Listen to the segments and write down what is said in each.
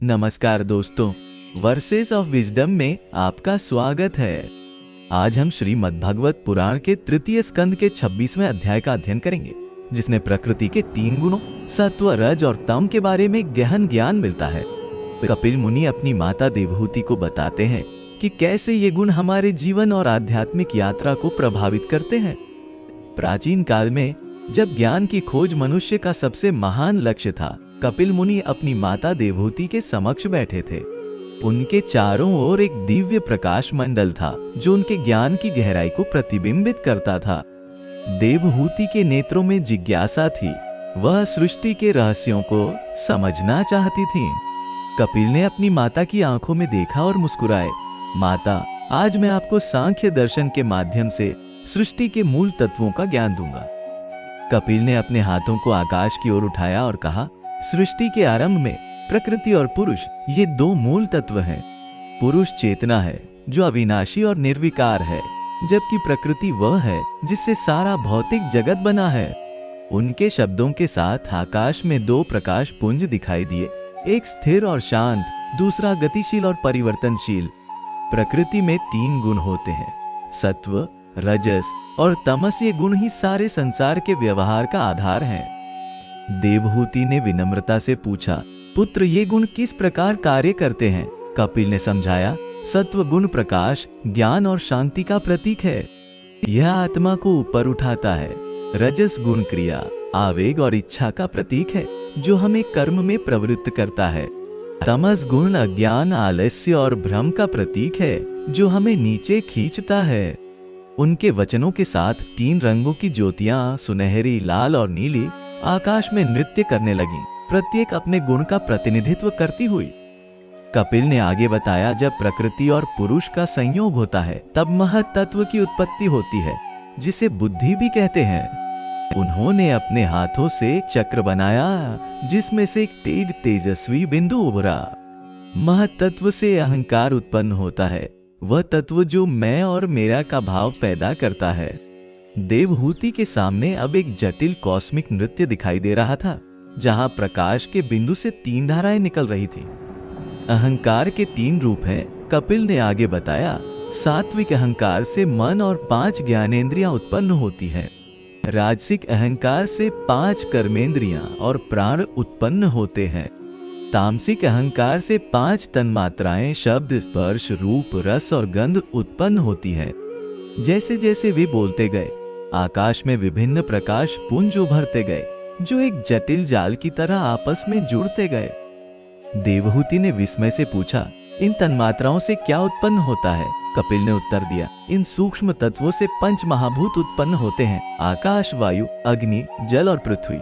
नमस्कार दोस्तों, versus of wisdom में आपका स्वागत है। आज हम श्रीमद्भागवत पुराण के तृतीय स्कंद के 26वें अध्याय का अध्ययन करेंगे, जिसमें प्रकृति के 3 गुणों सत्व, रज और तम के बारे में गहन ज्ञान मिलता है। कपिल मुनि अपनी माता देवहूति को बताते हैं कि कैसे ये गुण हमारे जीवन और आध्यात्मिक यात्रा को प्रभावित करते हैं। प्राचीन काल में जब ज्ञान की खोज मनुष्य का सबसे महान लक्ष्य था, कपिल मुनि अपनी माता देवहूति के समक्ष बैठे थे। उनके चारों ओर एक दिव्य प्रकाश मंडल था जो उनके ज्ञान की गहराई को प्रतिबिंबित करता था। देवहूति के नेत्रों में जिज्ञासा थी, वह सृष्टि के रहस्यों को समझना चाहती थी। कपिल ने अपनी माता की आंखों में देखा और मुस्कुराए। माता, आज मैं आपको सांख्य दर्शन के माध्यम से सृष्टि के मूल तत्वों का ज्ञान दूंगा। कपिल ने अपने हाथों को आकाश की ओर उठाया और कहा, सृष्टि के आरंभ में प्रकृति और पुरुष ये 2 मूल तत्व हैं। पुरुष चेतना है जो अविनाशी और निर्विकार है, जबकि प्रकृति वह है जिससे सारा भौतिक जगत बना है। उनके शब्दों के साथ आकाश में 2 प्रकाश पुंज दिखाई दिए, एक स्थिर और शांत, दूसरा गतिशील और परिवर्तनशील। प्रकृति में 3 गुण होते हैं, सत्व, रजस और तमस। ये गुण ही सारे संसार के व्यवहार का आधार हैं। देवहूति ने विनम्रता से पूछा, पुत्र, ये गुण किस प्रकार कार्य करते हैं? कपिल ने समझाया, सत्व गुण प्रकाश, ज्ञान और शांति का प्रतीक है। यह आत्मा को ऊपर उठाता है। रजस गुण क्रिया, आवेग और इच्छा का प्रतीक है जो हमें कर्म में प्रवृत्त करता है। तमस गुण अज्ञान, आलस्य और भ्रम का प्रतीक है जो हमें नीचे खींचता है। उनके वचनों के साथ 3 रंगों की ज्योतियां, सुनहरी, लाल और नीली, आकाश में नृत्य करने लगी, प्रत्येक अपने गुण का प्रतिनिधित्व करती हुई। कपिल ने आगे बताया, जब प्रकृति और पुरुष का संयोग होता है तब महत तत्व की उत्पत्ति होती है, जिसे बुद्धि भी कहते हैं। उन्होंने अपने हाथों से एक चक्र बनाया जिसमें से एक तेजस्वी बिंदु उभरा। महत तत्व से अहंकार उत्पन्न होता है, वह तत्व जो मैं और मेरा का भाव पैदा करता है। देवहूति के सामने अब एक जटिल कॉस्मिक नृत्य दिखाई दे रहा था, जहां प्रकाश के बिंदु से 3 धाराएं निकल रही थी। अहंकार के 3 रूप हैं, कपिल ने आगे बताया। सात्विक अहंकार से मन और 5 ज्ञानेंद्रियां उत्पन्न होती हैं। राजसिक अहंकार से 5 कर्मेंद्रियां और प्राण उत्पन्न होते हैं। तामसिक अहंकार से 5 तन्मात्राएं, शब्द, स्पर्श, रूप, रस और गंध उत्पन्न होती है। जैसे जैसे वे बोलते गए, आकाश में विभिन्न प्रकाश पुंज उभरते गए, जो एक जटिल जाल की तरह आपस में जुड़ते गए। देवहूति ने विस्मय से पूछा, इन तन्मात्राओं से क्या उत्पन्न होता है? कपिल ने उत्तर दिया, इन सूक्ष्म तत्वों से 5 महाभूत उत्पन्न होते हैं, आकाश, वायु, अग्नि, जल और पृथ्वी।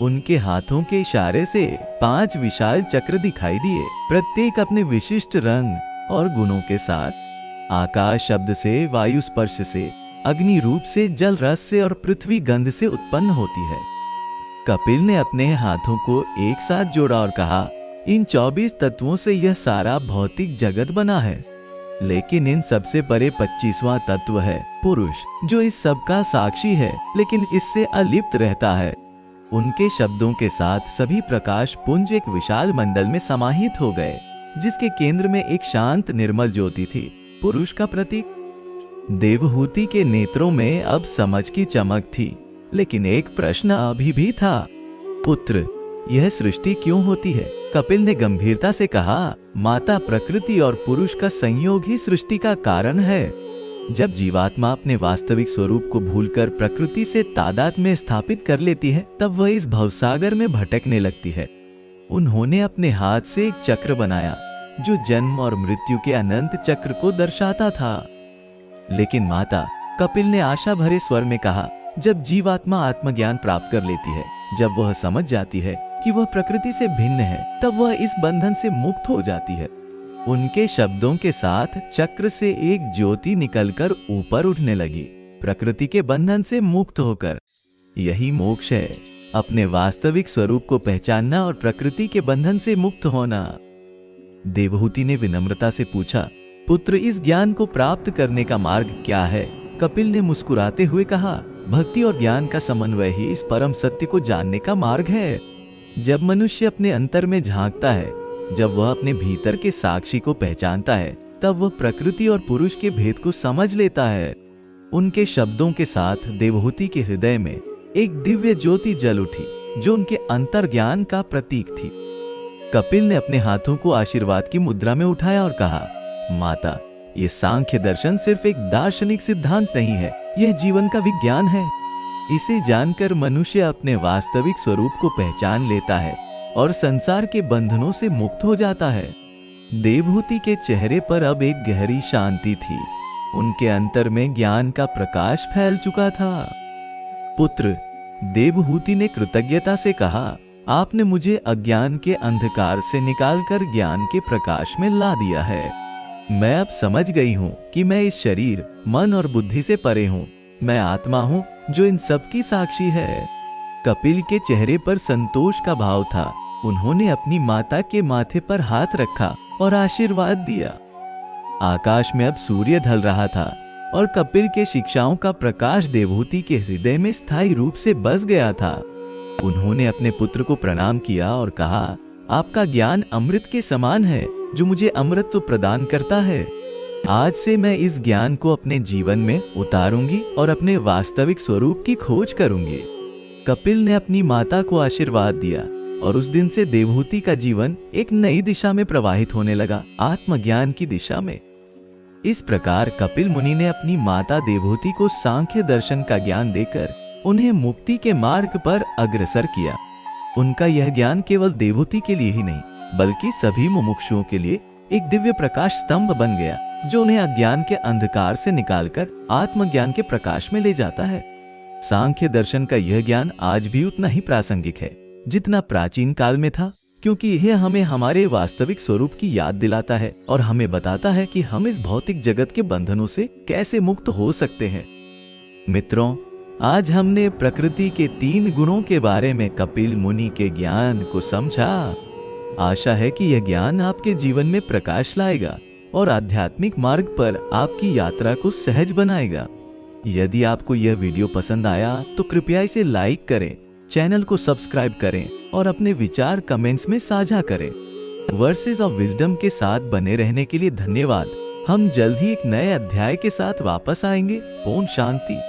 उनके हाथों के इशारे से 5 विशाल चक्र दिखाई दिए, प्रत्येक अपने विशिष्ट रंग और गुणों के साथ। आकाश शब्द से, वायु स्पर्श से, अग्नि रूप से, जल रस से और पृथ्वी गंध से उत्पन्न होती है। कपिल ने अपने हाथों को एक साथ जोड़ा और कहा, इन 24 तत्वों से यह सारा भौतिक जगत बना है, लेकिन इन सबसे परे 25वां तत्व है पुरुष, जो इस सब का साक्षी है लेकिन इससे अलिप्त रहता है। उनके शब्दों के साथ सभी प्रकाश पुंज एक विशाल मंडल में समाहित हो गए, जिसके केंद्र में एक शांत निर्मल ज्योति थी, पुरुष का प्रतीक। देवहूति के नेत्रों में अब समझ की चमक थी, लेकिन एक प्रश्न अभी भी था, पुत्र, यह सृष्टि क्यों होती है? कपिल ने गंभीरता से कहा, माता, प्रकृति और पुरुष का संयोग ही सृष्टि का कारण है। जब जीवात्मा अपने वास्तविक स्वरूप को भूलकर प्रकृति से तादात्म्य में स्थापित कर लेती है, तब वह इस भवसागर में भटकने लगती है। उन्होंने अपने हाथ से एक चक्र बनाया जो जन्म और मृत्यु के अनंत चक्र को दर्शाता था। लेकिन माता, कपिल ने आशा भरे स्वर में कहा, जब जीवात्मा आत्मज्ञान प्राप्त कर लेती है, जब वह समझ जाती है कि वह प्रकृति से भिन्न है, तब वह इस बंधन से मुक्त हो जाती है। उनके शब्दों के साथ चक्र से एक ज्योति निकलकर ऊपर उठने लगी, प्रकृति के बंधन से मुक्त होकर। यही मोक्ष है, अपने वास्तविक स्वरूप को पहचानना और प्रकृति के बंधन से मुक्त होना। देवहूति ने विनम्रता से पूछा, पुत्र, इस ज्ञान को प्राप्त करने का मार्ग क्या है? कपिल ने मुस्कुराते हुए कहा, भक्ति और ज्ञान का समन्वय ही इस परम सत्य को जानने का मार्ग है। जब मनुष्य अपने अंतर में झांकता है, जब वह अपने भीतर के साक्षी को पहचानता है, तब वह प्रकृति और पुरुष के भेद को समझ लेता है। उनके शब्दों के साथ देवहूति के हृदय में एक दिव्य ज्योति जल उठी, जो उनके अंतर्ज्ञान का प्रतीक थी। कपिल ने अपने हाथों को आशीर्वाद की मुद्रा में उठाया और कहा, माता, ये सांख्य दर्शन सिर्फ एक दार्शनिक सिद्धांत नहीं है, यह जीवन का विज्ञान है। इसे जानकर मनुष्य अपने वास्तविक स्वरूप को पहचान लेता है और संसार के बंधनों से मुक्त हो जाता है। देवहूति के चेहरे पर अब एक गहरी शांति थी। उनके अंतर में ज्ञान का प्रकाश फैल चुका था। पुत्र, देवहूति ने कृतज्ञता से कहा, आपने मुझे अज्ञान के अंधकार से निकालकर ज्ञान के प्रकाश में ला दिया है। मैं अब समझ गई हूँ कि मैं इस शरीर, मन और बुद्धि से परे हूँ। मैं आत्मा हूँ जो इन सब की साक्षी है। कपिल के चेहरे पर संतोष का भाव था। उन्होंने अपनी माता के माथे पर हाथ रखा और आशीर्वाद दिया। आकाश में अब सूर्य ढल रहा था और कपिल के शिक्षाओं का प्रकाश देवहूति के हृदय में स्थायी रूप से बस गया था। उन्होंने अपने पुत्र को प्रणाम किया और कहा, आपका ज्ञान अमृत के समान है, जो मुझे अमृतत्व प्रदान करता है। आज से मैं इस ज्ञान को अपने जीवन में उतारूंगी और अपने वास्तविक स्वरूप की खोज करूंगी। कपिल ने अपनी माता को आशीर्वाद दिया और उस दिन से देवहूति का जीवन एक नई दिशा में प्रवाहित होने लगा, आत्मज्ञान की दिशा में। इस प्रकार कपिल मुनि ने अपनी माता देवहूति को सांख्य दर्शन का ज्ञान देकर उन्हें मुक्ति के मार्ग पर अग्रसर किया। उनका यह ज्ञान केवल देवहूति के लिए ही नहीं, बल्कि सभी मुमुक्षुओं के लिए एक दिव्य प्रकाश स्तंभ बन गया, जो उन्हें अज्ञान के अंधकार से निकालकर आत्मज्ञान के प्रकाश में ले जाता है। सांख्य दर्शन का यह ज्ञान आज भी उतना ही प्रासंगिक है जितना प्राचीन काल में था, क्योंकि यह हमें हमारे वास्तविक स्वरूप की याद दिलाता है और हमें बताता है कि हम इस भौतिक जगत के बंधनों से कैसे मुक्त हो सकते हैं। मित्रों, आज हमने प्रकृति के 3 गुणों के बारे में कपिल मुनि के ज्ञान को समझा। आशा है कि यह ज्ञान आपके जीवन में प्रकाश लाएगा और आध्यात्मिक मार्ग पर आपकी यात्रा को सहज बनाएगा। यदि आपको यह वीडियो पसंद आया तो कृपया इसे लाइक करें, चैनल को सब्सक्राइब करें और अपने विचार कमेंट्स में साझा करें। वर्सेस ऑफ विजडम के साथ बने रहने के लिए धन्यवाद। हम जल्द ही एक नए अध्याय के साथ वापस आएंगे। ओम शांति।